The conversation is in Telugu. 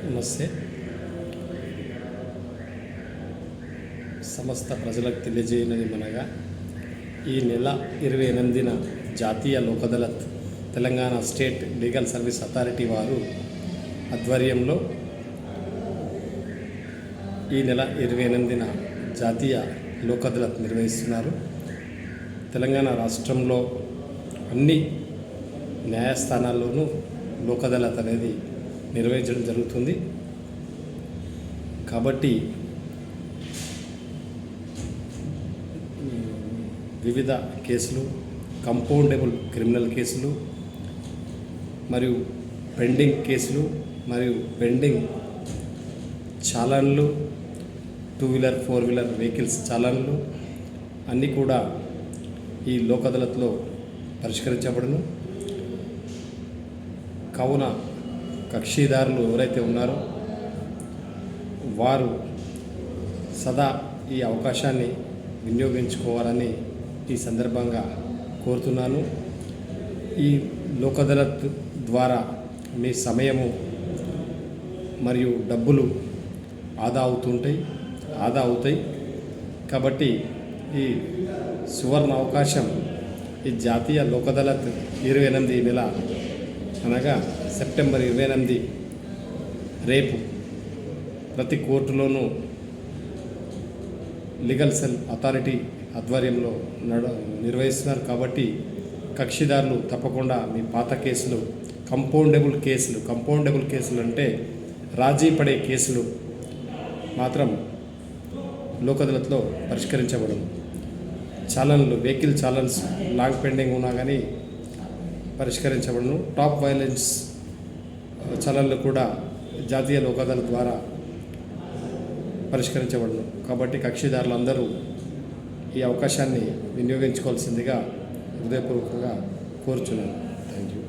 నమస్తే. సమస్త ప్రజలకు తెలియజేయనది మనగా ఈ నెల 28న జాతీయ Lok Adalat Telangana state legal service authority వారు ఆధ్వర్యంలో ఈ నెల 28న జాతీయ లోక్ అదాలత్ నిర్వహిస్తున్నారు. తెలంగాణ రాష్ట్రంలో అన్ని న్యాయస్థానాల్లోనూ లోక్ అదాలత్ అనేది నిర్వహించడం జరుగుతుంది. కాబట్టి వివిధ కేసులు, కంపౌండబుల్ క్రిమినల్ కేసులు మరియు పెండింగ్ కేసులు మరియు పెండింగ్ చాలన్లు, 2 వీలర్ 4 వీలర్ వెహికల్స్ చాలన్లు అన్నీ కూడా ఈ లోక్ అదాలత్లో పరిష్కరించబడును. కావున కక్షిదారులు ఎవరైతే ఉన్నారో వారు సదా ఈ అవకాశాన్ని వినియోగించుకోవాలని ఈ సందర్భంగా కోరుతున్నాను. ఈ లోక్ అదాలత్ ద్వారా మీ సమయము మరియు డబ్బులు ఆదా అవుతాయి. కాబట్టి ఈ సువర్ణ అవకాశం, ఈ జాతీయ లోక్ అదాలత్ 28 నెల అనగా సెప్టెంబర్ 28 రేపు ప్రతి కోర్టులోనూ లీగల్ సెల్ అథారిటీ ఆధ్వర్యంలో నిర్వహిస్తున్నారు. కాబట్టి కక్షిదారులు తప్పకుండా మీ పాత కేసులు, కంపౌండబుల్ కేసులు అంటే రాజీ పడే కేసులు మాత్రం Lok అదాలత్లో పరిష్కరించబడను. చాలన్లు, vehicle challans long pending ఉన్నా కానీ పరిష్కరించబడను. టాప్ వైలెన్స్ చలన్లు కూడా జాతీయ లోక్ అదాలత్ ద్వారా పరిష్కరించబడను. కాబట్టి కక్షిదారులందరూ ఈ అవకాశాన్ని వినియోగించుకోవాల్సిందిగా హృదయపూర్వకంగా కోరుచున్నాను. Thank you.